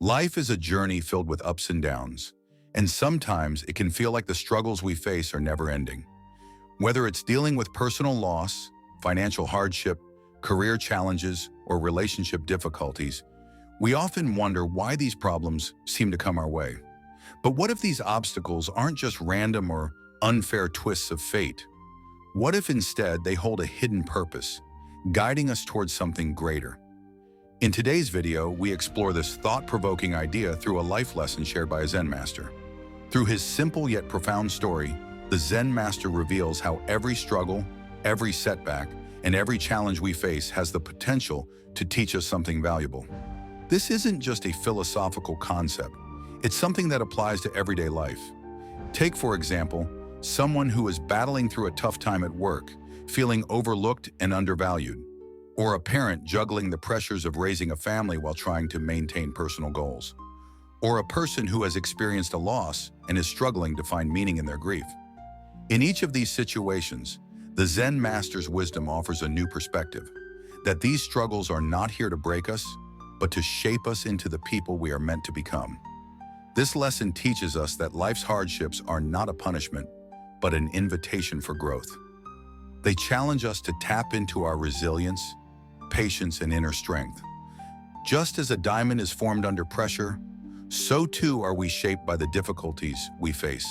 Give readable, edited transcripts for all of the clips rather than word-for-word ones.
Life is a journey filled with ups and downs, and sometimes it can feel like the struggles we face are never ending. Whether it's dealing with personal loss, financial hardship, career challenges, or relationship difficulties, we often wonder why these problems seem to come our way. But what if these obstacles aren't just random or unfair twists of fate? What if instead they hold a hidden purpose, guiding us towards something greater? In today's video, we explore this thought-provoking idea through a life lesson shared by a Zen master. Through his simple yet profound story, the Zen master reveals how every struggle, every setback, and every challenge we face has the potential to teach us something valuable. This isn't just a philosophical concept. It's something that applies to everyday life. Take, for example, someone who is battling through a tough time at work, feeling overlooked and undervalued, or a parent juggling the pressures of raising a family while trying to maintain personal goals, or a person who has experienced a loss and is struggling to find meaning in their grief. In each of these situations, the Zen master's wisdom offers a new perspective, that these struggles are not here to break us, but to shape us into the people we are meant to become. This lesson teaches us that life's hardships are not a punishment, but an invitation for growth. They challenge us to tap into our resilience, patience, and inner strength. Just as a diamond is formed under pressure, so too are we shaped by the difficulties we face.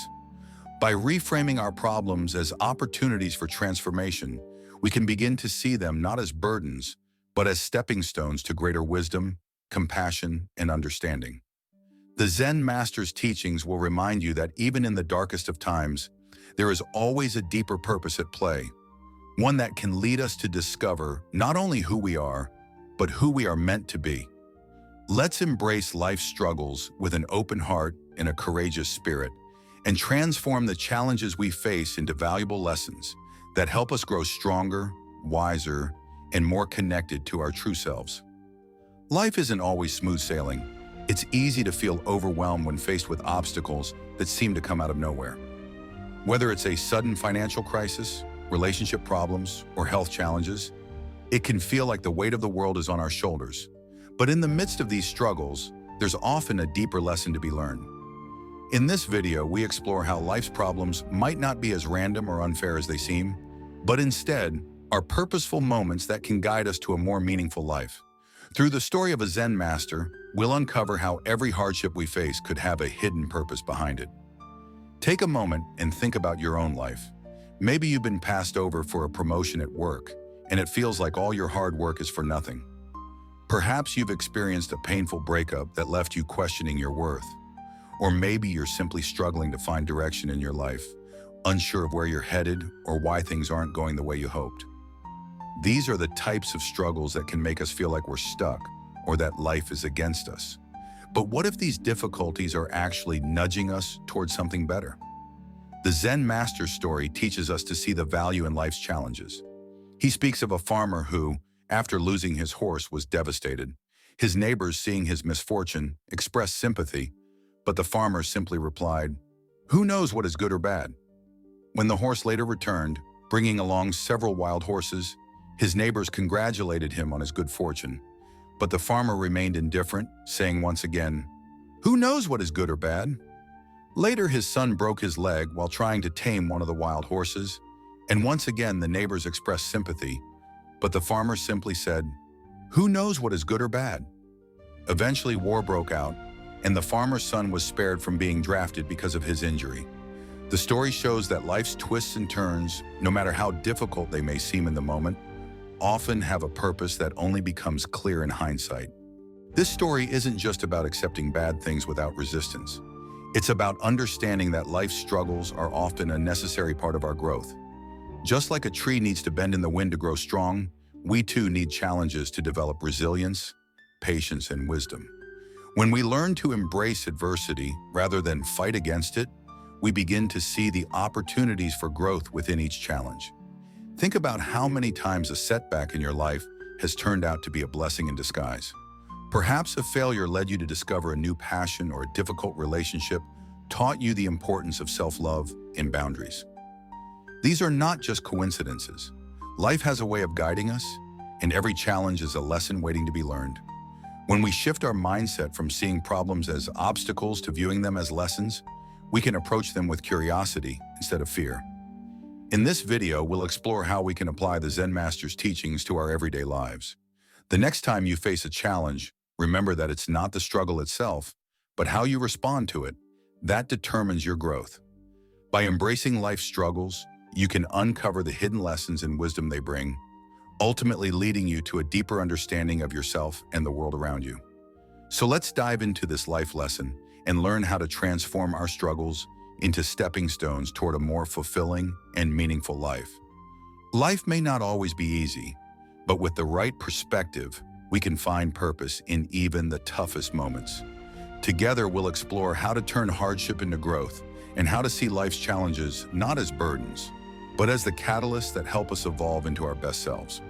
By reframing our problems as opportunities for transformation, we can begin to see them not as burdens, but as stepping stones to greater wisdom, compassion, and understanding. The Zen master's teachings will remind you that even in the darkest of times, there is always a deeper purpose at play, one that can lead us to discover not only who we are, but who we are meant to be. Let's embrace life's struggles with an open heart and a courageous spirit, and transform the challenges we face into valuable lessons that help us grow stronger, wiser, and more connected to our true selves. Life isn't always smooth sailing. It's easy to feel overwhelmed when faced with obstacles that seem to come out of nowhere. Whether it's a sudden financial crisis, relationship problems, or health challenges, it can feel like the weight of the world is on our shoulders. But in the midst of these struggles, there's often a deeper lesson to be learned. In this video, we explore how life's problems might not be as random or unfair as they seem, but instead are purposeful moments that can guide us to a more meaningful life. Through the story of a Zen master, we'll uncover how every hardship we face could have a hidden purpose behind it. Take a moment and think about your own life. Maybe you've been passed over for a promotion at work, and it feels like all your hard work is for nothing. Perhaps you've experienced a painful breakup that left you questioning your worth. Or maybe you're simply struggling to find direction in your life, unsure of where you're headed or why things aren't going the way you hoped. These are the types of struggles that can make us feel like we're stuck or that life is against us. But what if these difficulties are actually nudging us towards something better? The Zen master's story teaches us to see the value in life's challenges. He speaks of a farmer who, after losing his horse, was devastated. His neighbors, seeing his misfortune, expressed sympathy, but the farmer simply replied, "Who knows what is good or bad?" When the horse later returned, bringing along several wild horses, his neighbors congratulated him on his good fortune, but the farmer remained indifferent, saying once again, "Who knows what is good or bad?" Later, his son broke his leg while trying to tame one of the wild horses, and once again the neighbors expressed sympathy, but the farmer simply said, "Who knows what is good or bad?" Eventually, war broke out, and the farmer's son was spared from being drafted because of his injury. The story shows that life's twists and turns, no matter how difficult they may seem in the moment, often have a purpose that only becomes clear in hindsight. This story isn't just about accepting bad things without resistance. It's about understanding that life's struggles are often a necessary part of our growth. Just like a tree needs to bend in the wind to grow strong, we too need challenges to develop resilience, patience, and wisdom. When we learn to embrace adversity rather than fight against it, we begin to see the opportunities for growth within each challenge. Think about how many times a setback in your life has turned out to be a blessing in disguise. Perhaps a failure led you to discover a new passion, or a difficult relationship taught you the importance of self-love and boundaries. These are not just coincidences. Life has a way of guiding us, and every challenge is a lesson waiting to be learned. When we shift our mindset from seeing problems as obstacles to viewing them as lessons, we can approach them with curiosity instead of fear. In this video, we'll explore how we can apply the Zen Master's teachings to our everyday lives. The next time you face a challenge, remember that it's not the struggle itself, but how you respond to it. That determines your growth. By embracing life's struggles, you can uncover the hidden lessons and wisdom they bring, ultimately leading you to a deeper understanding of yourself and the world around you. So let's dive into this life lesson and learn how to transform our struggles into stepping stones toward a more fulfilling and meaningful life. Life may not always be easy, but with the right perspective, we can find purpose in even the toughest moments. Together, we'll explore how to turn hardship into growth and how to see life's challenges not as burdens, but as the catalysts that help us evolve into our best selves.